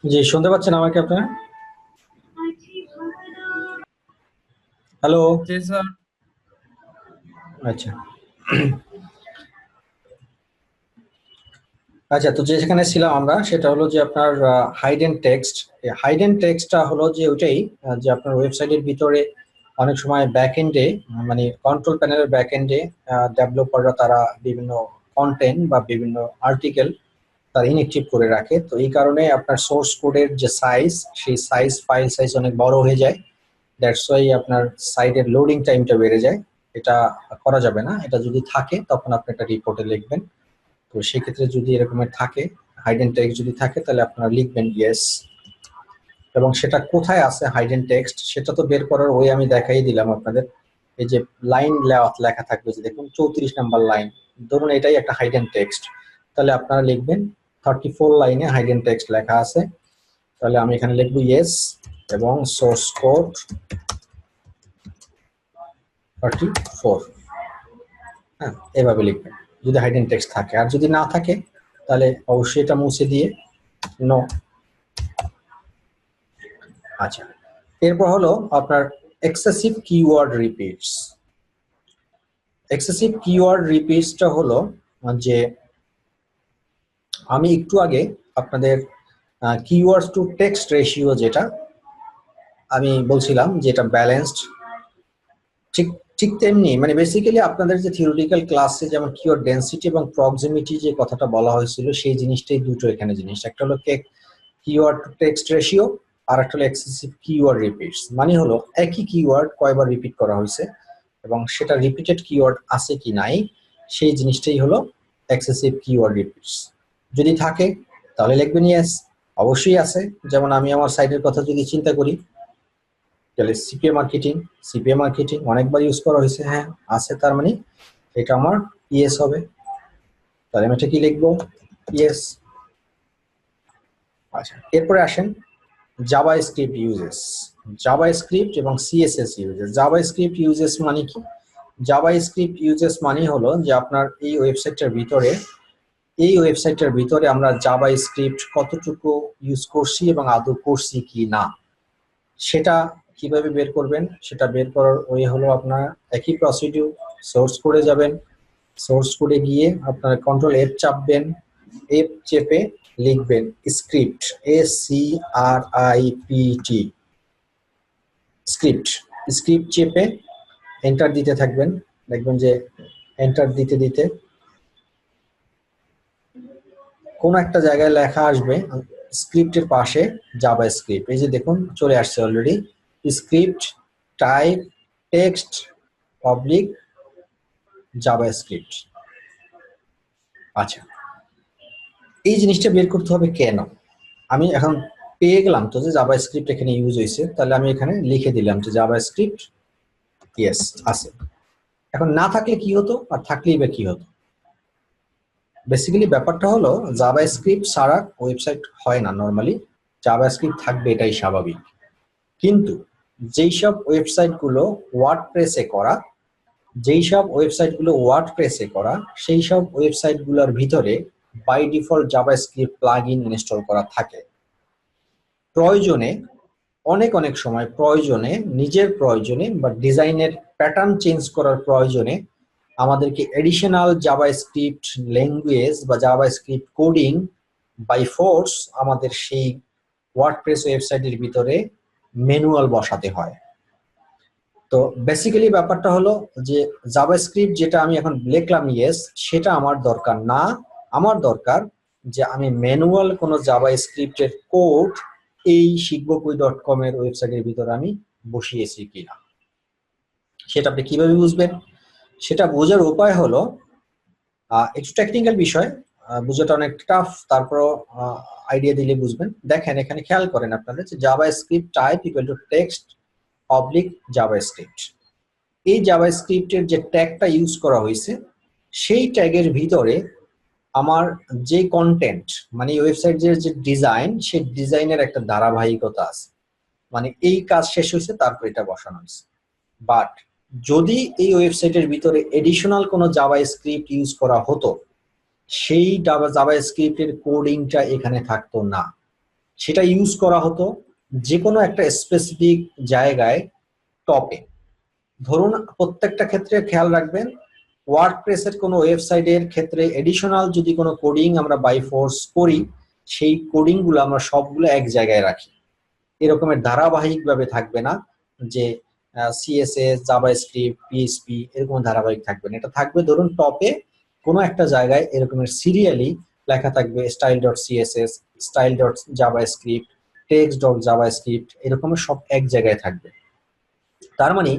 জি, শুনতে পাচ্ছেন আমাকে আপনারা? হ্যালো। জি স্যার। আচ্ছা। আচ্ছা, তো যেখানে ছিলাম আমরা সেটা হলো যে আপনার hidden text. Hidden টেক্সটটা হলো যে ওইটাই, যে আপনার ওয়েবসাইটের ভিতরে অনেক সময় ব্যাক এন্ডে, মানে কন্ট্রোল প্যানেলের ব্যাক এন্ডে ডেভেলপাররা তারা বিভিন্ন কন্টেন্ট বা বিভিন্ন আর্টিকেল তারা ইনএক্টিভ করে রাখে। তো এই কারণে আপনার সোর্স কোডের যে সাইজ, সেই সাইজ, ফাইল সাইজ অনেক বড় হয়ে যায়। দ্যাটস ওয়াই আপনার সাইটের লোডিং টাইমটা বেড়ে যায়। এটা করা যাবে না। এটা যদি থাকে তখন আপনি একটা রিপোর্টে লিখবেন। তো সেক্ষেত্রে যদি এরকমের থাকে, হাইডেন টেক্সট যদি থাকে, তাহলে আপনারা লিখবেন ইয়েস। এবং সেটা কোথায় আছে হাইডেন টেক্সট সেটা তো বের করার ওই আমি দেখাই দিলাম আপনাদের। এই যে লাইন লেখা থাকবে, যে দেখুন 34 নাম্বার লাইন, ধরুন এটাই একটা হাইডেন টেক্সট, তাহলে আপনারা লিখবেন 34 লাইনে হাইডেন টেক্সট লেখা আছে। তাহলে আমি এখানে লিখবো ইয়েস এবং সোর্স কোড 34। হ্যাঁ, এভাবে লিখবেন যদি হাইডেন টেক্সট থাকে। আর যদি না থাকে তাহলে অবশ্যই এটা মুছে দিয়ে নো। আচ্ছা, এরপর হলো আপনার excessive keyword repeats. Excessive keyword রিপিটসটা হলো যে আমি একটু আগে আপনাদের কিওয়ার্ডস টু টেক্সট রেশিও যেটা আমি বলছিলাম যে এটা ব্যালেন্সড, ঠিক ঠিক তেমনি মানে বেসিক্যালি আপনাদের যে থিওরিটিক্যাল ক্লাসে যেমন কিওয়ার্ড ডেনসিটি এবং প্রক্সিমিটি যে কথাটা বলা হয়েছিল, সেই জিনিসটাই দুটো এখানে জিনিস। একটা হলো কিওয়ার্ড টু টেক্সট রেশিও, আর একটা হলো এক্সেসিভ কিওয়ার্ড রিপিটস। মানে হলো একই কিওয়ার্ড কয়বার রিপিট করা হয়েছে এবং সেটা রিপিটেড কিওয়ার্ড আছে কি নাই, সেই জিনিসটাই হলো এক্সেসিভ কিওয়ার্ড রিপিটস। যদি থাকে তাহলে লিখবেন ইয়েস, অবশ্যই আছে। যেমন আমি আমার সাইটের কথা যদি চিন্তা করি, তাহলে সিপিএ মার্কেটিং অনেকবার ইউজ করা হয়েছে, হ্যাঁ আছে, তার মানে এটা আমার ইয়েস হবে। তাহলে আমি এটা কি লিখবো? ইয়েস। আচ্ছা, এরপরে আসেন জাভাস্ক্রিপ্ট ইউজেস। জাভাস্ক্রিপ্ট এবং সিএসএস ইউজেস। জাভাস্ক্রিপ্ট ইউজেস মানে কি? জাভাস্ক্রিপ্ট ইউজেস মানে হলো যে আপনার এই ওয়েবসাইটের ভিতরে আমরা জাভাস্ক্রিপ্ট কতটুকু ইউজ করছি এবং আদৌ করছি কি না, সেটা কিভাবে বের করবেন? সেটা বের করার ওই হলো আপনার একই প্রসিডিউর। সোর্স কোডে যাবেন, সোর্স কোডে গিয়ে আপনার কন্ট্রোল এফ চাপবেন, এফ চেপে লিখবেন স্ক্রিপ্ট, SCRIPT, স্ক্রিপ্ট। স্ক্রিপ্ট চেপে এন্টার দিতে থাকবেন। দেখবেন যে এন্টার দিতে দিতে কোন একটা জায়গায় লেখা আসবে স্ক্রিপ্টের পাশে জাভা স্ক্রিপ্ট। এই যে দেখুন চলে আসছে already, script type text public Java script. আচ্ছা, এই জিনিসটা বের করতে হবে কেন? আমি এখন পেয়ে গেলাম তো যে জাভা স্ক্রিপ্ট এখানে ইউজ হয়েছে, তাহলে আমি এখানে লিখে দিলাম যে জাভা স্ক্রিপ্ট ইয়েস আছে। এখন না থাকলে কি হতো, আর থাকলেই বা কি হতো? বেসিক্যালি ব্যাপারটা হলো জাভা স্ক্রিপ্ট ছাড়া ওয়েবসাইট হয় না নর্মালি। জাভা স্ক্রিপ্ট থাকবে, এটাই স্বাভাবিক। কিন্তু যেই সব ওয়েবসাইটগুলো ওয়ার্ডপ্রেসে করা সেই সব ওয়েবসাইটগুলোর ভিতরে by default JavaScript plugin install করা থাকে। প্রয়োজনে, অনেক অনেক সময় প্রয়োজনে, নিজের প্রয়োজনে বা ডিজাইনের প্যাটার্ন চেঞ্জ করার প্রয়োজনে আমাদেরকে এডিশনাল জাভা স্ক্রিপ্ট ল্যাঙ্গুয়েজ বা JavaScript coding by force আমাদের সেই ওয়ার্ডপ্রেস ওয়েবসাইটের ভিতরে ম্যানুয়াল বসাতে হয়। তো বেসিক্যালি ব্যাপারটা হলো যে জাভাস্ক্রিপ্ট যেটা আমি এখন লিখলাম ইয়েস, সেটা আমার দরকার না। আমার দরকার যে আমি ম্যানুয়াল কোনো জাভাস্ক্রিপ্টের কোড এই শিখবকই.com এর ওয়েবসাইটের ভিতরে আমি বসিয়েছি কিনা। সেটা আপনি কিভাবে বুঝবেন? সেটা বোঝার উপায় হলো একটু টেকনিক্যাল বিষয়, বোঝাটা অনেক টাফ, তারপরও আইডিয়া দিলে বুঝবেন। দেখেন এখানে খেয়াল করেন আপনাদের যে JavaScript type equal to text public JavaScript. এই জাভাস্ক্রিপ্টের যে ট্যাগটা ইউজ করা হয়েছে, সেই ট্যাগের ভিতরে আমার যে কন্টেন্ট, মানে ওয়েবসাইটের যে ডিজাইন, সেই ডিজাইনের একটা ধারাবাহিকতা আছে। মানে এই কাজ শেষ হয়েছে তারপর এটা বসানো হয়েছে। বাট যদি এই ওয়েবসাইটের ভিতরে এডিশনাল কোনো জাভাস্ক্রিপ্ট ইউজ করা হতো, সেই জাভাস্ক্রিপ্টের কোডিংটা এখানে থাকতো না। সেটা ইউজ করা হতো যে কোনো একটা স্পেসিফিক জায়গায় টপে। ধরুন প্রত্যেকটা ক্ষেত্রে খেয়াল রাখবেন, ওয়ার্ডপ্রেসের কোনো ওয়েবসাইটের ক্ষেত্রে এডিশনাল যদি কোনো কোডিং আমরা বাই ফোর্স করি, সেই কোডিং গুলো আমরা সবগুলো এক জায়গায় রাখি। এরকমের ধারাবাহিকভাবে থাকবে না যে সিএসএস, জাভাস্ক্রিপ্ট, পিএইচপি এরকম ধারাবাহিক থাকবে না। এটা থাকবে ধরুন টপে কোনো একটা জায়গায় এরকমের সিরিয়ালি লেখা থাকবে style dot CSS, style dot JavaScript, text dot JavaScript, এরকমের সব এক জায়গায় থাকবে। তার মানে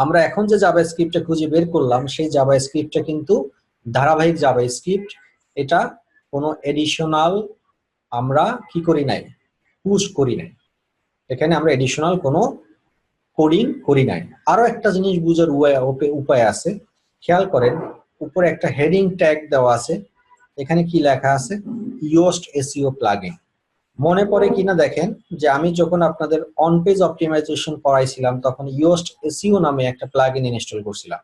আমরা এখন যে জাভাস্ক্রিপ্টটা খুঁজে বের করলাম সেই জাভাস্ক্রিপ্টটা কিন্তু ধারাবাহিক জাভাস্ক্রিপ্ট। এটা কোনো এডিশনাল আমরা কি করি নাই, পুশ করি নাই। এখানে আমরা এডিশনাল কোনো কোডিং করি নাই। আরো একটা জিনিস বুঝার উপায় আছে, খেয়াল করেন উপরে একটা হেডিং ট্যাগ দেওয়া আছে, এখানে কি লেখা আছে, ইয়োস্ট এসইও প্লাগইন। মনে পড়ে কিনা দেখেন যে আমি যখন আপনাদের অন পেজ অপটিমাইজেশন পড়াইছিলাম তখন ইয়োস্ট এসইও নামে একটা প্লাগইন ইনস্টল করছিলাম।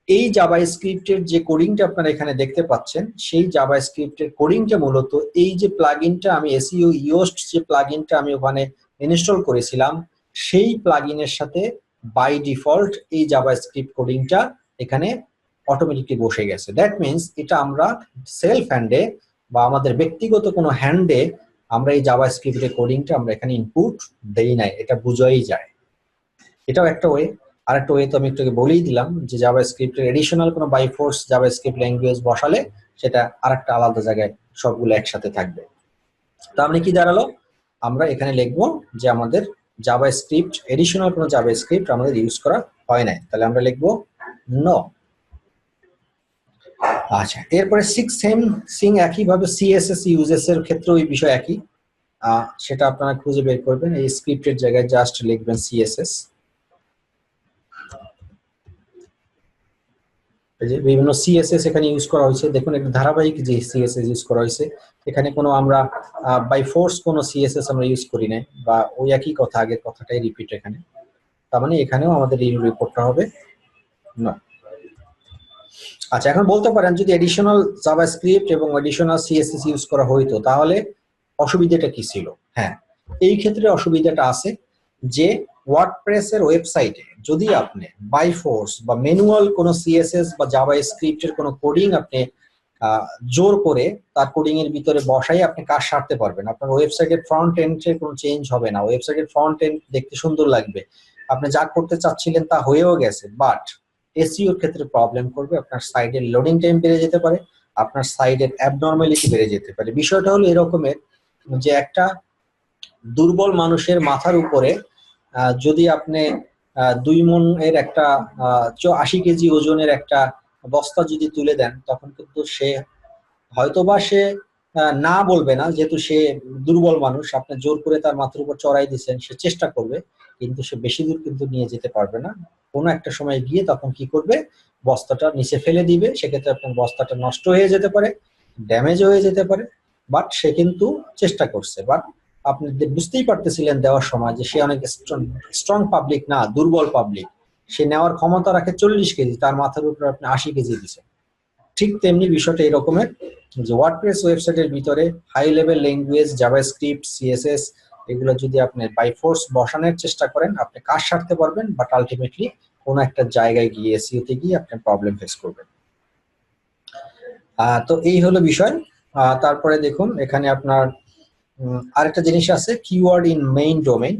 এই জাভাস্ক্রিপ্টের যে কোডিংটা আপনারা এখানে দেখতে পাচ্ছেন, সেই জাভাস্ক্রিপ্টের কোডিংটা মূলত এই যে প্লাগইনটা আমি এসইও ইয়োস্ট যে প্লাগইনটা আমি ওখানে ইনস্টল করেছিলাম সেই প্লাগইনের সাথে বাই ডিফল্ট এই জাভাস্ক্রিপ্ট কোডিংটা এখানে অটোমেটিকলি বসে গেছে। দ্যাট মিনস এটা আমরা সেলফ হ্যান্ডে বা আমাদের ব্যক্তিগত কোনো হ্যান্ডে আমরা এই জাভাস্ক্রিপ্টের কোডিংটা আমরা এখানে ইনপুট দেই নাই, এটা বুঝাই যায়। এটাও একটা ওয়ে। আরেকটা ওয়ে তো আমি একটু বলেই দিলাম যে জাভাস্ক্রিপ্টের এডিশনাল কোনো বাই ফোর্স জাভাস্ক্রিপ্ট ল্যাঙ্গুয়েজ বসালে সেটা আরেকটা আলাদা জায়গায় সবগুলো একসাথে থাকবে। তার মানে কি দাঁড়ালো, আমরা এখানে লিখবো যে আমাদের জাভাস্ক্রিপ্ট এডিশনাল কোনো জাভাস্ক্রিপ্ট আমাদের ইউজ করা হয় নাই, তাহলে আমরা লিখবো নো। আচ্ছা, এরপরে সেম একইভাবে সিএসএস ইউজেস এর ক্ষেত্রে ওই বিষয় একই, সেটা আপনারা খুঁজে বের করবেন। এই স্ক্রিপ্টের জায়গায় জাস্ট লিখবেন সিএসএস। বিভিন্ন সিএসএস এখানে ইউজ করা হয়েছে, দেখুন একটা ধারাবাহিক যে সিএসএস ইউজ করা হয়েছে, এখানে কোনো আমরা বাই ফোর্স কোনো সিএসএস আমরা ইউজ করি নাই, বা ওই একই কথা, আগের কথাটাই রিপিট এখানে। তার মানে এখানেও আমাদের এই রিপোর্টটা হবে না। আচ্ছা, এখন বলতে পারেন যদি এডিশনাল জাভাস্ক্রিপ্ট এবং এডিশনাল সিএসএস ইউজ করা হইতো তাহলে অসুবিধাটা কি ছিল? হ্যাঁ, এই ক্ষেত্রে অসুবিধাটা আছে যে ওয়ার্ডপ্রেসের ওয়েবসাইটে যদি আপনি বাই ফোর্স বা ম্যানুয়াল কোনো সিএসএস বা জাভাস্ক্রিপ্টের কোনো কোডিং আপনি জোর করে তার কোডিং এর ভিতরে বসাই আপনি কাজ সারতে পারবেন। আপনার ওয়েবসাইটের ফ্রন্ট এন্ডের কোনো চেঞ্জ হবে না, ওয়েবসাইটের ফ্রন্ট এন্ড দেখতে সুন্দর লাগবে, আপনি যা করতে চাচ্ছিলেন তা হয়েও গেছে, বাট এসইওর ক্ষেত্রে প্রবলেম করবে। আপনার সাইডের লোডিং টাইম বেড়ে যেতে পারে, আপনার সাইডের অ্যাবনর্মালিটি বেড়ে যেতে পারে। বিষয়টা হলো এরকমের যে একটা দুর্বল মানুষের মাথার উপরে যদি আপনি 2 মণ এর একটা 80 কেজি ওজনের একটা বস্তা যদি তুলে দেন, তখন কিন্তু সে হয়তোবা সে না বলবে না, যেহেতু সে দুর্বল মানুষ, আপনি জোর করে তার মাথার উপর চড়াই দিচ্ছেন, সে চেষ্টা করবে কিন্তু সে বেশি দূর কিন্তু নিয়ে যেতে পারবে না। কোনো একটা সময় গিয়ে তখন কি করবে, বস্তাটা নিচে ফেলে দিবে, সেক্ষেত্রে আপনার বস্তাটা নষ্ট হয়ে যেতে পারে, ড্যামেজ হয়ে যেতে পারে, বাট সে কিন্তু চেষ্টা করছে। বাট আপনি বুঝতেই পারতেছিলেন দেওয়ার সময় যে সে অনেক স্ট্রং পাবলিক না, দুর্বল পাবলিক, সে নেওয়ার ক্ষমতা রাখে 40 কেজি, তার মাথার উপর আপনি 80 কেজি দিচ্ছেন। ঠিক তেমনি বিষয়টা এরকমের যে ওয়ার্ডপ্রেস ওয়েবসাইটের ভিতরে high level language JavaScript, CSS এগুলো যদি আপনি বাই ফোর্স বসানোর চেষ্টা করেন আপনি কাজ সারতে পারবেন, বাট আলটিমেটলি কোনো একটা জায়গায় গিয়ে এসইওতে গিয়ে আপনি প্রবলেম ফেস করবেন। তো এই হলো বিষয়। তারপরে দেখুন এখানে আপনার আরেকটা জিনিস আছে, কিওয়ার্ড ইন মেইন ডোমেইন।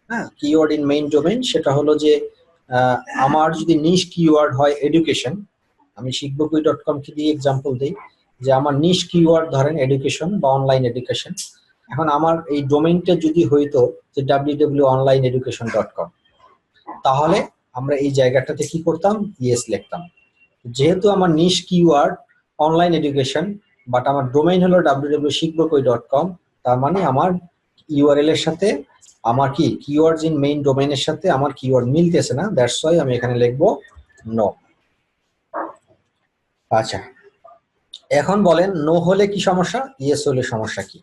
হ্যাঁ, কিওয়ার্ড ইন মেইন ডোমেইন সেটা হলো যে আমার যদি নিশ কিওয়ার্ড হয় এডুকেশন, আমি শিখবকুই.com কে দিয়ে এক্সাম্পল দিই যে আমার নিশ কিওয়ার্ড ধরেন এডুকেশন বা অনলাইন এডুকেশন। এখন আমার এই ডোমেইনটা যদি হইতো যে www.onlineeducation.com, তাহলে আমরা এই জায়গাটাতে কি করতাম, ইয়েস লিখতাম। যেহেতু আমার নিশ কিওয়ার্ড অনলাইন এডুকেশন বাট আমার ডোমেইন হলো www.শিখবকুই.com, তার মানে আমার ইউআরএল এর সাথে আমার কি কিওয়ার্ডস ইন মেইন ডোমেইনের সাথে আমার কিওয়ার্ড মিলতেছে না, দ্যাটস ওয়াই আমি এখানে লিখবো নো। আচ্ছা, এখন বলেন নো হলে কি সমস্যা, ইয়েস হলে সমস্যা কি?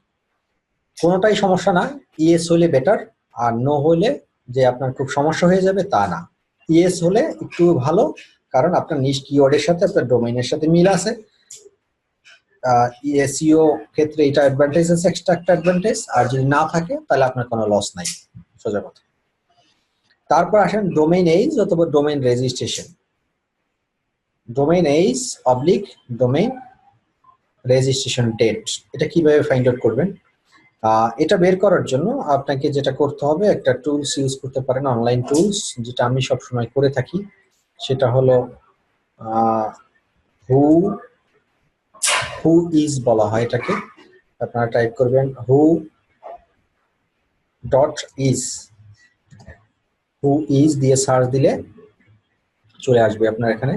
কোনোটাই সমস্যা না, ইয়েস হলে বেটার, আর নো হলে যে আপনার খুব সমস্যা হয়ে যাবে তা না। ইয়েস হলে একটু ভালো, কারণ আপনার নিশ কিওয়ার্ডের সাথে আপনার ডোমেইনের সাথে মিল আছে, এসইও ক্ষেত্রে এটা অ্যাডভান্টেজ আছে, এক্সট্রা একটা অ্যাডভান্টেজ। আর যদি না থাকে তাহলে আপনার কোনো লস নাই, সোজা কথা। তারপর আসেন ডোমেইন এইজ অথবা ডোমেইন রেজিস্ট্রেশন। ডোমেইন এইজ অবলিক ডোমেইন রেজিস্ট্রেশন ডেট, এটা কিভাবে ফাইন্ড আউট করবেন? এটা বের করার জন্য আপনাকে যেটা করতে হবে, একটা টুলস ইউজ করতে পারেন, অনলাইন টুলস, যেটা আমি সবসময় করে থাকি। সেটা হলো হু ইজ বলা হয় এটাকে। আপনারা টাইপ করবেন হু ইজ দিয়ে সার্চ দিলে চলে আসবে আপনার এখানে।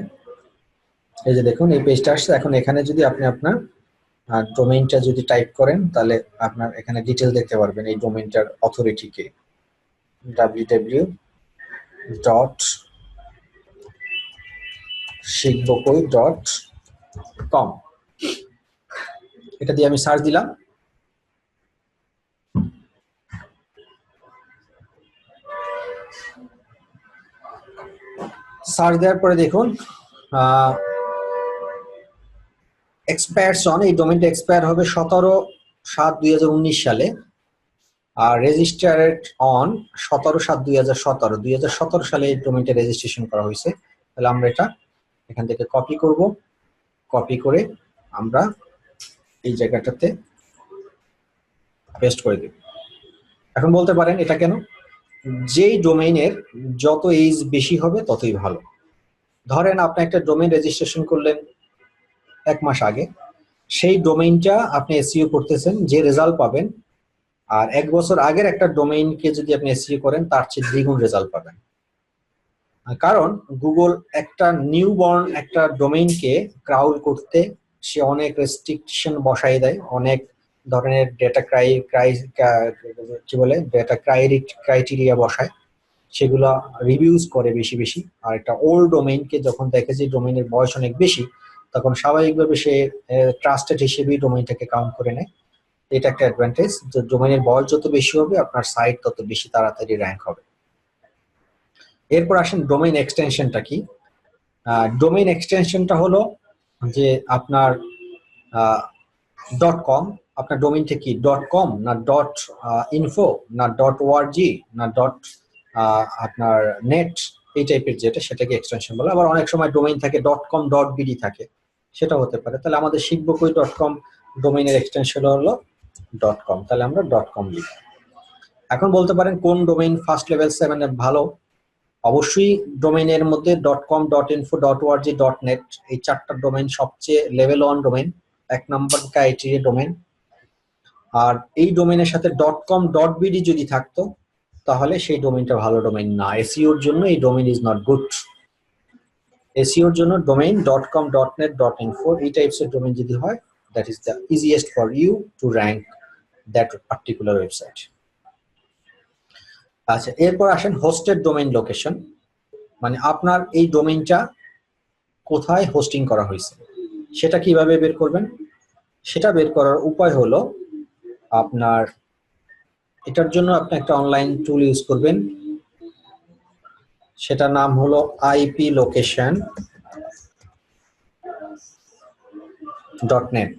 এই যে দেখুন এই পেজটা আসছে। এখন এখানে যদি আপনি আপনার ডোমেইনটা যদি টাইপ করেন তাহলে আপনার এখানে ডিটেল দেখতে পারবেন এই ডোমেইনটার অথরিটি কে। www.shigbokoi.com, এটা দিয়ে আমি সার্চ দিলাম। সার্চ দেওয়ার পরে দেখুন এক্সপায়ার্স অন, এই ডোমেইনটা এক্সপায়ার হবে 17/7/2019 সালে। আর রেজিস্টার্ড অন 17/7/2017, 2017 সালে এই ডোমেইনটা রেজিস্ট্রেশন করা হয়েছে। তাহলে আমরা এটা এখান থেকে কপি করব, কপি করে আমরা এই জায়গাটাতে পেস্ট করে দেব। এখন বলতে পারেন এটা কেন? যেই ডোমেইনের যত এইজ বেশি হবে ততই ভালো। ধরেন আপনি একটা ডোমেইন রেজিস্ট্রেশন করলেন 1 মাস আগে, সেই ডোমেইনটা আপনি এসইও করতেছেন, যে রেজাল্ট পাবেন আর 1 বছর আগের একটা ডোমেইনকে যদি আপনি এসইও করেন তার চেয়ে দ্বিগুণ রেজাল্ট পাবেন। কারণ গুগল একটা নিউবর্ন একটা ডোমেইনকে ক্রাউল করতে সে অনেক রেস্ট্রিকশন বসাই দেয়, অনেক ধরনের ডেটা ক্রাইটেরিয়া বসায়, সেগুলো রিভিউজ করে বেশি বেশি। আর একটা ওল্ড ডোমেইনকে যখন দেখে যে ডোমেইনের বয়স অনেক বেশি, তখন স্বাভাবিকভাবে সে ট্রাস্টেড হিসেবেই ডোমেইনটাকে কাউন্ট করে নেয়। এটা একটা অ্যাডভান্টেজ, যে ডোমেইনের বয়স যত বেশি হবে আপনার সাইট তত বেশি তাড়াতাড়ি র্যাঙ্ক হবে। এরপর আসেন ডোমেইন এক্সটেনশনটা কি। ডোমেইন এক্সটেনশনটা হলো যে আপনার .com, আপনার ডোমেইনটা কি .com না .info না .org না আপনার নেট, এই টাইপের যেটা, সেটাকে এক্সটেনশন বলে। আবার অনেক সময় ডোমেইন থাকে .com .bd থাকে, সেটা হতে পারে। তাহলে আমাদের শিখবকই.com ডোমেইনের এক্সটেনশন হলো .com, তাহলে আমরা .com লিখি। এখন বলতে পারেন কোন ডোমেইন ফার্স্ট লেভেল 7 ভালো? অবশ্যই ডোমেইনের মধ্যে .com .info .org .net এই 4টা ডোমেইন সবচেয়ে লেভেল 1 ডোমেইন, 1 নম্বর ক্রাইটেরিয়া ডোমেইন। আর এই ডোমেইনের সাথে .com .bd যদি থাকতো তাহলে সেই ডোমেইনটা ভালো ডোমেইন না। এসইওর জন্য এই ডোমেইন ইজ নট গুড। এসইওর জন্য ডোমেইন .com .net .info এই টাইপসের ডোমেইন যদি হয়, that is the easiest for you to rank that particular website. আচ্ছা, এরপর আসেন হোস্টেড ডোমেইন লোকেশন, মানে আপনার এই ডোমেইনটা কোথায় হোস্টিং করা হয়েছে সেটা কিভাবে বের করবেন? সেটা বের করার উপায় হলো আপনার এটার জন্য আপনি একটা অনলাইন টুল ইউজ করবেন, সেটার নাম হলো iplocation.net।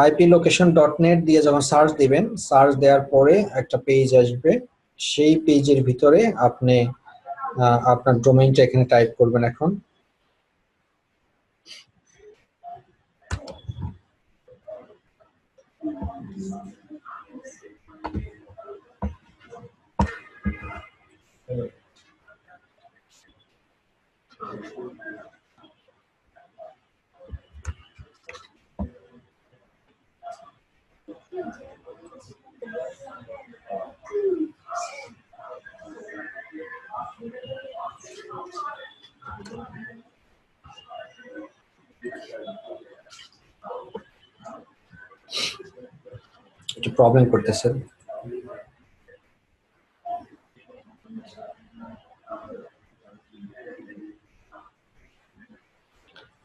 iplocation.net দিয়ে যখন সার্চ দিবেন, সার্চ দেওয়ার পরে একটা পেজ আসবে, সেই পেজের ভিতরে আপনি আপনার ডোমেইনটা এখানে টাইপ করবেন। এখন একটু প্রবলেম করতেছে।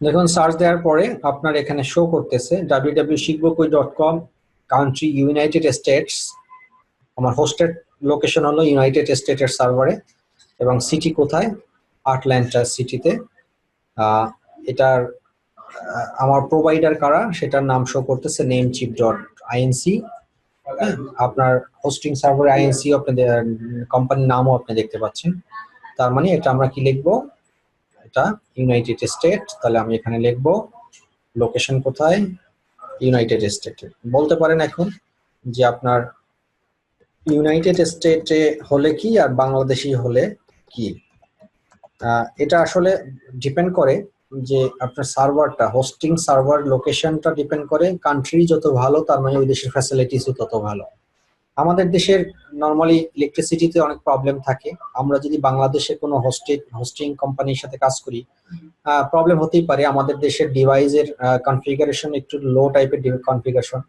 দেখুন সার্চ দেওয়ার পরে আপনার এখানে শো করতেছে www.shigbokoi.com কান্ট্রি ইউনাইটেড স্টেটস। আমার হোস্টেড লোকেশন হলো ইউনাইটেড স্টেটের সার্ভারে। এবং সিটি কোথায়? আটলান্টা সিটিতে। এটার আমার প্রোভাইডার কারা সেটার নাম শো করতেছে namecheap.inc। আপনার হোস্টিং সার্ভার আইএনসি আপনাদের কোম্পানির নামও আপনি দেখতে পাচ্ছেন। তার মানে এটা আমরা কি লিখবো? এটা ইউনাইটেড স্টেট। তাহলে আমি এখানে লিখবো লোকেশন কোথায়? ইউনাইটেড স্টেটে। বলতে পারেন এখন যে আপনার ইউনাইটেড স্টেটে হলে কি আর বাংলাদেশি হলে কি। এটা আসলে ডিপেন্ড করে যে আপনার সার্ভারটা, হোস্টিং সার্ভার লোকেশনটা ডিপেন্ড করে। কান্ট্রি যত ভালো তার মানে ওই দেশের ফ্যাসিলিটিসও তত ভালো। আমাদের দেশের নর্মালি ইলেকট্রিসিটিতে অনেক প্রবলেম থাকে। আমরা যদি বাংলাদেশে কোনো হোস্টিং কোম্পানির সাথে কাজ করি, প্রবলেম হতেই পারে। আমাদের দেশের ডিভাইসের কনফিগারেশন একটু লো টাইপের কনফিগারেশন।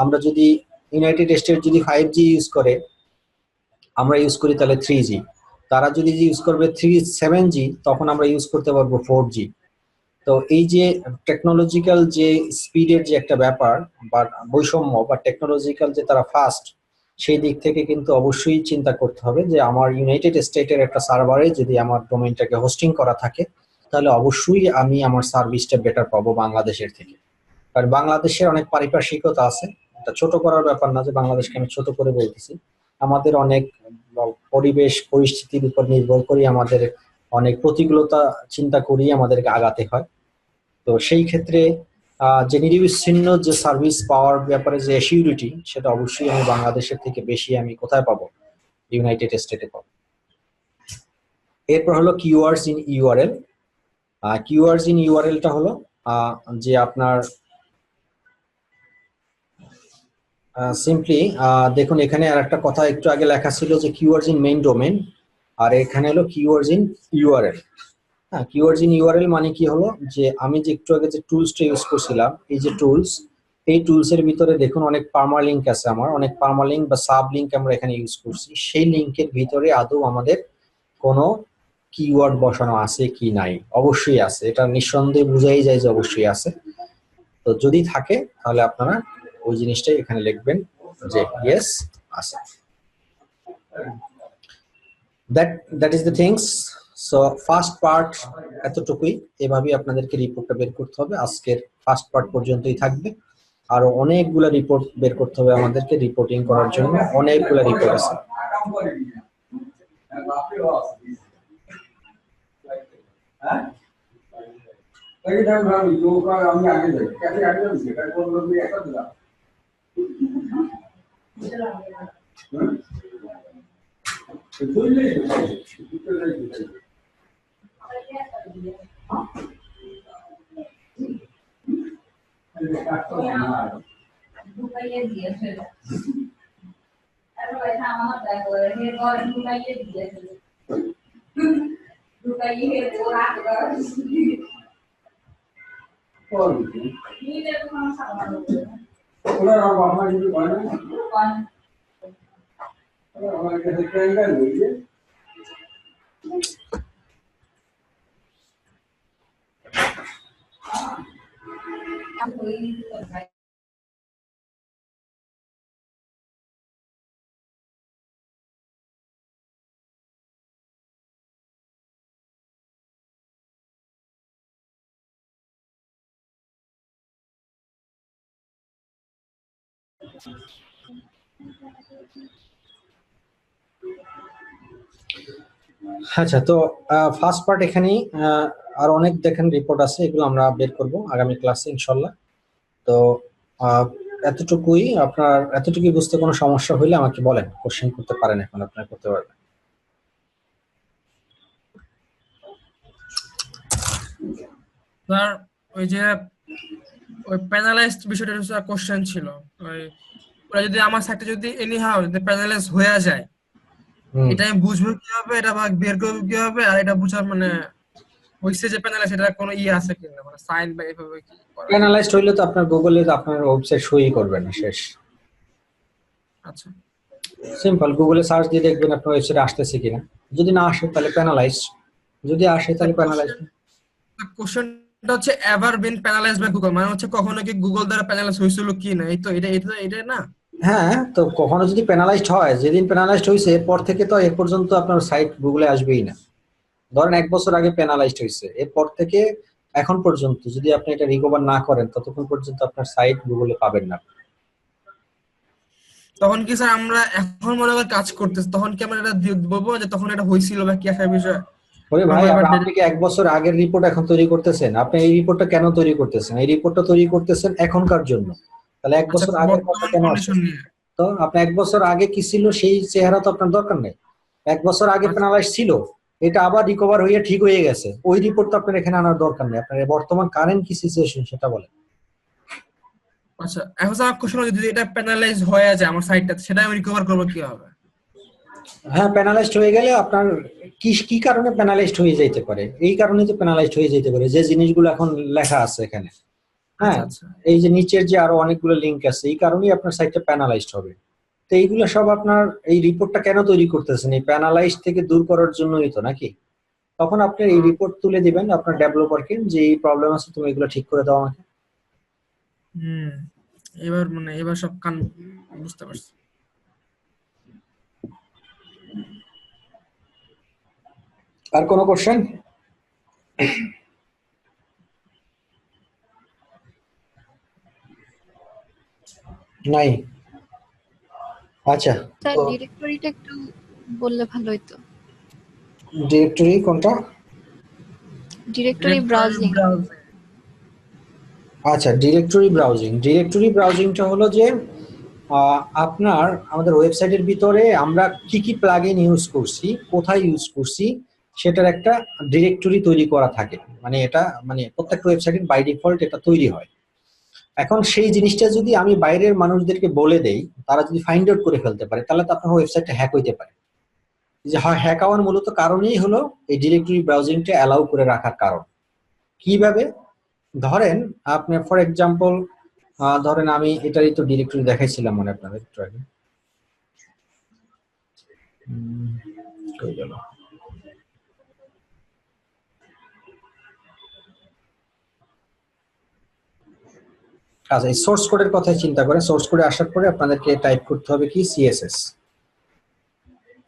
আমরা যদি ইউনাইটেড স্টেট যদি 5G ইউজ করে, আমরা ইউজ করি তাহলে 3G। তারা যদি ইউজ করবে 7G, তখন আমরা ইউজ করতে পারবো 4G। তো এই যে টেকনোলজিক্যাল যে স্পিডের যে একটা ব্যাপার বা বৈষম্য বা টেকনোলজিক্যাল যে তারা ফাস্ট, সেই দিক থেকে কিন্তু অবশ্যই চিন্তা করতে হবে যে আমার ইউনাইটেড স্টেটের একটা সার্ভারে যদি আমার ডোমেইনটাকে হোস্টিং করা থাকে, তাহলে অবশ্যই আমি আমার সার্ভিসটা বেটার পাবো বাংলাদেশের থেকে। কারণ বাংলাদেশের অনেক পারিপার্শ্বিকতা আছে। এটা ছোট করার ব্যাপার না যে বাংলাদেশকে আমি ছোট করে বলতেছি। আমাদের অনেক পরিবেশ পরিস্থিতির উপর নির্ভর করে আমাদের অনেক প্রতিকূলতা চিন্তা করেই আমাদেরকে আগাতে হয়। তো সেই ক্ষেত্রে যে নিরবিচ্ছিন্ন যে সার্ভিস পাওয়ার ব্যাপারে যে অ্যাসিউরিটি, সেটা অবশ্যই আমি বাংলাদেশের থেকে বেশি আমি কোথায় পাবো? ইউনাইটেড স্টেটে পাবো। এরপর হলো keywords in URL. Keywords in ইউআরএলটা হলো যে আপনার সিম্পলি দেখুন এখানে আর একটা কথা একটু আগে লেখা ছিল যে কিওয়ার্ডস ইন মেইন ডোমেন, আর এখানে হলো কিওয়ার্ডস ইন ইউআরএল। হ্যাঁ, কিওয়ার্ডস ইন ইউআরএল মানে কি হলো যে আমি যে একটু আগে যে টুলসটা ইউজ করছিলাম, এই যে টুলস, এই টুলসের ভিতরে দেখুন অনেক পার্মালিঙ্ক আছে। আমার অনেক পার্মালিঙ্ক বা সাব লিঙ্ক আমরা এখানে ইউজ করছি। সেই লিঙ্কের ভিতরে আদৌ আমাদের কোনো কিওয়ার্ড বসানো আছে কি নাই? অবশ্যই আছে। এটা নিঃসন্দেহে বোঝাই যায় যে অবশ্যই আছে। তো যদি থাকে তাহলে আপনারা ওই জিনিসটাই এখানে লিখবেন যে ইয়েস আছে। That is the things. So first part এতটুকুই। এভাবেই আপনাদেরকে রিপোর্টটা বের করতে হবে। আজকের ফার্স্ট পার্ট পর্যন্তই থাকবে। আরো অনেকগুলা রিপোর্ট বের করতে হবে আমাদেরকে রিপোর্টিং করার জন্য। অনেকগুলা রিপোর্ট আছে। ঢুকাইয়ে দিয়েছে তারপরে আমার তারপরে হে ঘর ঢুকাইয়ে দিয়েছে ঢুকাইয়ে ওরা কোন নিতে কোন সামান ওরা বাবা যদি বলে কোন আমার কাছে ট্রেন্ডা নিয়ে আচ্ছা, তো ফার্স্ট পার্ট এখানেই। আর অনেক দেখেন রিপোর্ট আছে, এগুলো আমরা বের করব আগামী ক্লাসে ইনশাল্লাহ। তো এতটুকুই। আপনার এতটুকুই বুঝতে কোনো সমস্যা হইলে আমাকে বলেন, কোশ্চেন করতে পারেন, এখন আপনারা করতে পারবেন। স্যার ওই যে ওই প্যানালাইজড বিষয়টা একটা কোশ্চেন ছিল, ওই ওরা যদি আমার সাইটে যদি এনি হাউ যদি প্যানালাইজ হয়ে যায়, এটা আমি বুঝবো কিভাবে, এটা ভাগ বের করবো কিভাবে, আর এটা বুঝার মানে হইছে যে প্যানালাইজ এটা কোনো আছে কিনা, মানে সাইন বা এভাবে কি করা? প্যানালাইজড হইলে তো আপনার গুগলে আপনার ওয়েবসাইট শোই করবে না, শেষ। আচ্ছা, সিম্পল, গুগলে সার্চ দিয়ে দেখবেন আপনার ওয়েবসাইটে আসতেছে কিনা। যদি না আসে তাহলে প্যানালাইজড, যদি আসে তাহলে প্যানালাইজড। কোশ্চেনটা হচ্ছে ever been penalized by Google, মানে হচ্ছে কখনো কি গুগল দ্বারা প্যানালাইজ হয়েছিল কি না, এই তো এটা এটা এটা না। হ্যাঁ, তো কখনো যদি পেনালাইজড হয়, যেদিন পেনালাইজড হয়েছে এরপর থেকে তো এর পর্যন্ত আপনার সাইট গুগলে আসবেই না। ধরেন 1 বছর আগে পেনালাইজড হয়েছে, এরপর থেকে এখন পর্যন্ত যদি আপনি এটা রিকভার না করেন ততক্ষণ পর্যন্ত আপনার সাইট গুগলে পাবেন না। তখন কি স্যার আমরা এখন মনে হয় কাজ করতেছি, তখন কি আমরা এটা বলবো যে তখন এটা হয়েছিল বা কি একটা বিষয়? ওরে ভাই, আমরা এবার আপনি কি 1 বছর আগের রিপোর্ট এখন তৈরি করতেছেন? আপনি এই রিপোর্টটা কেন তৈরি করতেছেন? এই রিপোর্টটা তৈরি করতেছেন এখনকার জন্য। তাহলে এক আচ্ছা বছর আগের কথা বর্তমান কেন আসে? কন্ডিশন নিয়ে। তো আপনি 1 বছর আগে কি ছিল সেই চেহারা তো আপনার দরকার নেই। 1 বছর আগে আচ্ছা পেনালাইজ ছিল, এটা আবার রিকভার হয়ে ঠিক হয়ে গেছে, ওই রিপোর্ট তো আপনার এখানে আনার দরকার নেই। আপনার বর্তমান কারেন্ট কি সিচুয়েশন সেটা বলেন। আচ্ছা, এখন স্যার কোশ্চেন হচ্ছে যদি এটা প্যানালাইজ হয়ে যায় আমার সাইটটা, সেটা আমি রিকভার করবো কিভাবে? হ্যাঁ, প্যানালাইজড হয়ে গেলে আপনার কি কি কারণে প্যানালাইজড হয়ে যাইতে পারে? এই কারণে তো প্যানালাইজড হয়ে যেতে পারে যে জিনিসগুলো এখন লেখা আছে এখানে। আচ্ছা হ্যাঁ, আচ্ছা। এই যে নিচের যে আরো অনেকগুলো লিংক আছে, এই কারণেই আপনার সাইটটা প্যানালাইজড হবে। তো এইগুলো সব আপনার এই রিপোর্টটা কেন তৈরি করতেছেন? এই প্যানালাইজ থেকে দূর করার জন্যই তো, নাকি? তখন আপনি এই রিপোর্ট তুলে দিবেন আপনার ডেভেলপারকে যে এই প্রবলেম আছে, তুমি এগুলো ঠিক করে দাও আমাকে। হুম, এবার মানে এবার সব কান বুঝতে পারছি। আর কোনো কোশ্চেন? নাই? আচ্ছা, স্যার তো ডিরেক্টরিটা একটু বললে ভালো হতো। ডিরেক্টরি কোনটা? Directory browsing. আচ্ছা, ডিরেক্টরি ব্রাউজিংটা হলো যে আপনার আমাদের ওয়েবসাইটের ভিতরে আমরা কি কি প্লাগইন ইউজ করছি, কোথায় ইউজ করছি, সেটার একটা ডিরেক্টরি তৈরি করা থাকে। মানে এটা মানে প্রত্যেকটা ওয়েবসাইটের বাই ডিফল্ট এটা তৈরি হয়। এখন সেই জিনিসটা যদি আমি বাইরের মানুষদেরকে বলে দেই, তারা যদি ফাইন্ড আউট করে ফেলতে পারে, তাহলে তো আপনার ওয়েবসাইটটা হ্যাক হইতে পারে। যে হয় হ্যাক হওয়ার মূলত কারণেই হলো এই ডিরেক্টরি ব্রাউজিংটা অ্যালাউ করে রাখার কারণ। কিভাবে? ধরেন আপনি ফর এক্সাম্পল, ধরেন আমি এটারই তো ডিরেক্টরি দেখাইছিলাম মনে আপনাদের একটু আগে। কই গেল? আচ্ছা, এই সোর্স কোডের কথাই চিন্তা করেন। সোর্স কোডে আসার পরে আপনাদেরকে টাইপ করতে হবে কি সিএসএস।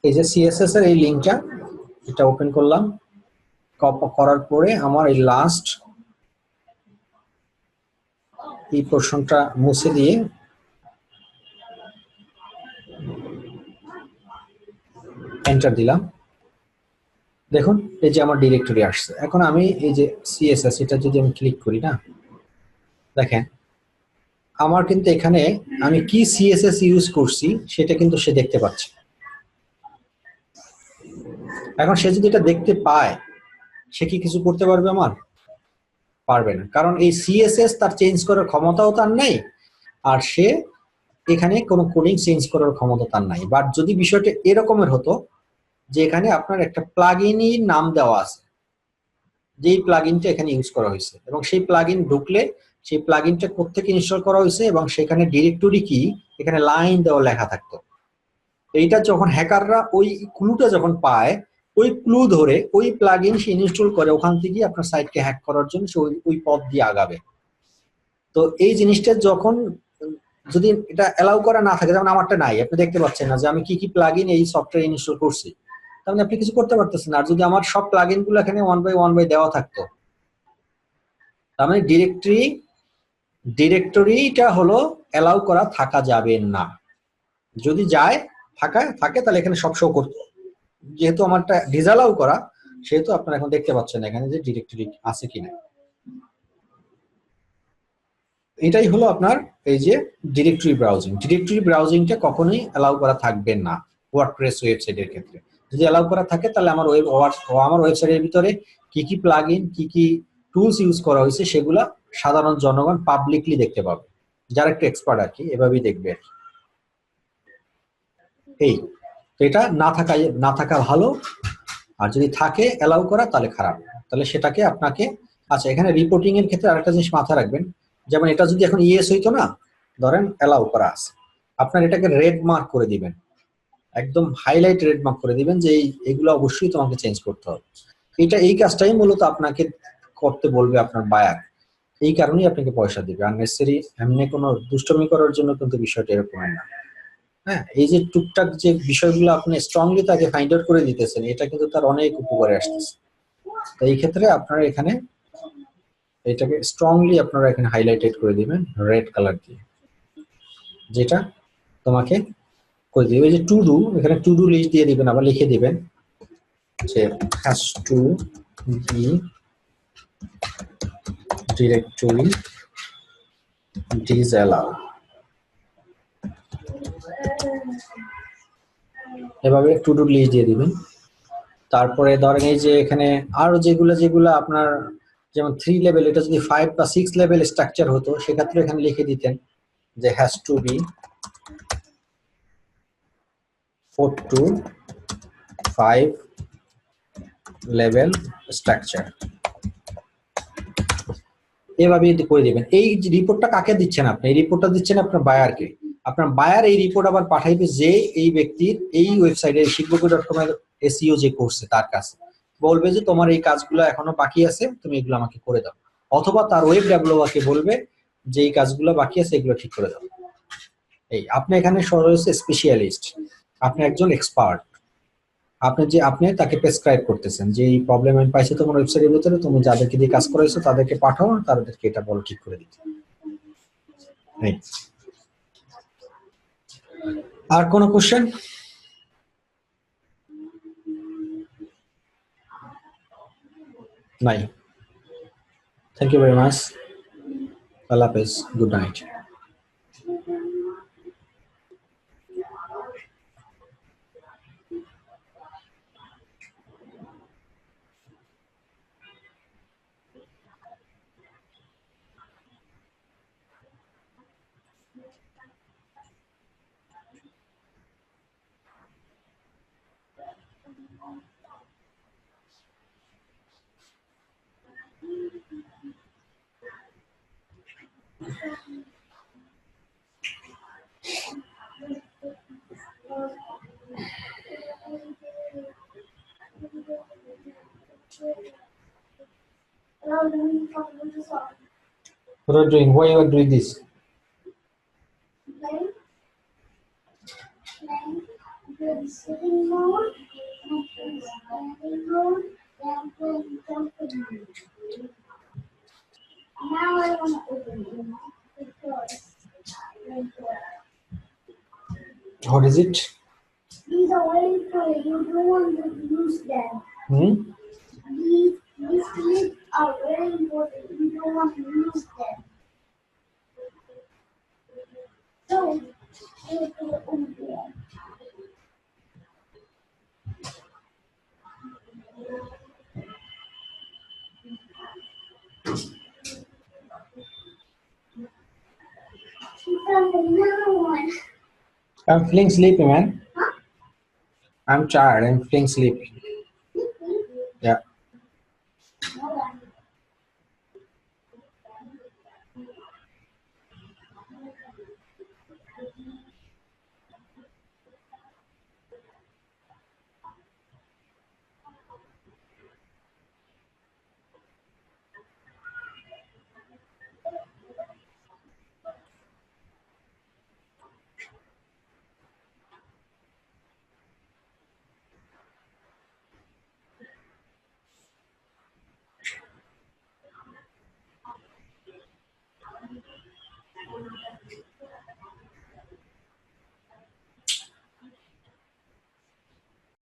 এই যে সিএসএস এর এই লিংকটা, এটা ওপেন করলাম। করার পরে আমার এই লাস্ট এই পোর্শনটা মুছে দিয়ে এন্টার দিলাম। দেখুন এই যে আমার ডিরেক্টরি আসছে। এখন আমি এই যে সিএসএস এটা যদি আমি ক্লিক করি না, দেখেন আমার কিন্তু এখানে আমি কি সিএসএস ইউজ করছি সেটা কিন্তু সে দেখতে পাচ্ছে। এখন সে যদি এটা দেখতে পায়, সে কি কিছু করতে পারবে? আমার পারবে না, কারণ এই সিএসএস তার চেঞ্জ করার ক্ষমতাও তার নাই, আর সে এখানে কোনো কোডিং চেঞ্জ করার ক্ষমতা তার নাই। বাট যদি বিষয়টা এরকমের হতো যে এখানে আপনার একটা প্লাগইনই নাম দেওয়া আছে, যেই প্লাগইনটা এখানে ইউজ করা হয়েছে, এবং সেই প্লাগইন ঢুকলে সেই প্লাগইনটা কোত্থেকে ইনস্টল করা হয়েছে এবং সেখানে ডিরেক্টরি কি এখানে লাইন দেওয়া লেখা থাকতো। এইটা যখন হ্যাকাররা ওই ক্লুটা যখন পায়, ওই ক্লু ধরে ওই প্লাগইন সে ইনস্টল করে, ওখান থেকে আপনার সাইটকে হ্যাক করার জন্য সে ওই পথ দিয়ে আগাবে। তো এই জিনিসটা যখন যদি এটা অ্যালাউ করা না থাকে, যেমন আমারটা নাই, আপনি দেখতে পাচ্ছেন না যে আমি কি কি প্লাগইন এই সফটওয়্যার ইনস্টল করছি, তার মানে আপনি কিছু করতে পারতেছেন না। আর যদি আমার সব প্লাগইন গুলো এখানে ওয়ান বাই দেওয়া থাকতো, তার মানে ডিরেক্টরিটা হলো অ্যালাউ করা থাকা যাবে না। যদি যায় থাকে তাহলে এখানে সব শো করতো। যেহেতু আমারটা ডিসঅ্যালাউ করা, সেহেতু আপনারা এখন দেখতে পাচ্ছেন এখানে যে ডিরেক্টরি আছে কিনা। এটাই হলো আপনার এই যে ডিরেক্টরি ব্রাউজিংটা কখনোই অ্যালাউ করা থাকবে না ওয়ার্ডপ্রেস ওয়েবসাইটের ক্ষেত্রে। যদি অ্যালাউ করা থাকে তাহলে আমার ওয়েবসাইটের ভিতরে কি কি প্লাগইন কি কি টুলস ইউজ করা হয়েছে সেগুলা সাধারণ জনগণ পাবলিকলি দেখতে পাবে, যারা একটু এক্সপার্ট আর কি এভাবেই দেখবে আর কি। এই তো এটা না থাকা ভালো, আর যদি থাকে অ্যালাউ করা তাহলে খারাপ। তাহলে সেটাকে আপনাকে, আচ্ছা এখানে রিপোর্টিং এর ক্ষেত্রে আরেকটা জিনিস মাথায় রাখবেন, যেমন এটা যদি এখন ইয়েস হইতো না, ধরেন অ্যালাউ করা আছে, আপনার এটাকে রেড মার্ক করে দিবেন, একদম হাইলাইট রেড মার্ক করে দিবেন যে এগুলো অবশ্যই তোমাকে চেঞ্জ করতে হবে। এই কাজটাই মূলত আপনাকে করতে বলবে আপনার বায়ার। এই কারণেই আপনাকে পয়সা দিবে, আননেসেসারি এমনি কোনো দুষ্টমি করার জন্য কিন্তু বিষয়টা এরকম না। হ্যাঁ, এই যে টুকটাক যে বিষয়গুলো আপনি স্ট্রংলি তাকে ফাইন্ড আউট করে দিতেছেন, এটা কিন্তু তার অনেক উপকারে আসতেছে। তো এই ক্ষেত্রে আপনারা এখানে এটাকে স্ট্রংলি আপনারা এখানে হাইলাইটেড করে দিবেন রেড কালার দিয়ে, যেটা তোমাকে করে দিবে। এই যে টু ডু, এখানে টু ডু লিস্ট দিয়ে দিবেন, আবার লিখে দিবেন যে has to be directory disallow, এভাবে টু ডু লিস্ট দিয়ে দিবেন। তারপরে ধরেন এই যে এখানে আরো যেগুলো আপনার যেমন 3 লেভেল, এটা যদি 5 বা 6 লেভেল স্ট্রাকচার হতো সেক্ষেত্রে এখানে লিখে দিতেন যে has to be 4 to 5 level structure, এভাবেই করে দিবেন। এই রিপোর্টটা কাকে দিচ্ছেন আপনি? এই রিপোর্টটা দিচ্ছেন আপনার বায়ারকে। আপনার বায়ার এই রিপোর্ট আবার পাঠাইবে যে এই ব্যক্তির এই ওয়েবসাইটে শিক্ষক.com এর এসইও যে করছে তার কাছে, বলবে যে তোমার এই কাজগুলো এখনো বাকি আছে, তুমি এগুলো আমাকে করে দাও। অথবা তার ওয়েব ডেভেলপারকে বলবে যে এই কাজগুলো বাকি আছে, এগুলো ঠিক করে দাও। এই আপনি এখানে রয়েছে স্পেশালিস্ট, আপনি একজন এক্সপার্ট। আপনি তাকে প্রেসক্রাইব করতেছেন যে এই প্রবলেম আমি পাইছি তোমার ওয়েবসাইটের ভিতরে, তুমি যাদেরকে দিয়ে কাজ করাইছো তাদেরকে পাঠাও, তাদেরকে এটা বলো ঠিক করে দিতে। আর কোনো কোশ্চেন? নাই। Thank you very much. আল্লাহ হাফেজ, good night. What are you doing? Why you are doing this? Now I want to open it because What is it? these are very cool. You don't want to use them. These clips are very important. You don't want to use them. So, you have to open them. She found another one. I'm feeling sleepy, man. Huh? I'm tired. I'm feeling sleepy. Yeah. Hold on.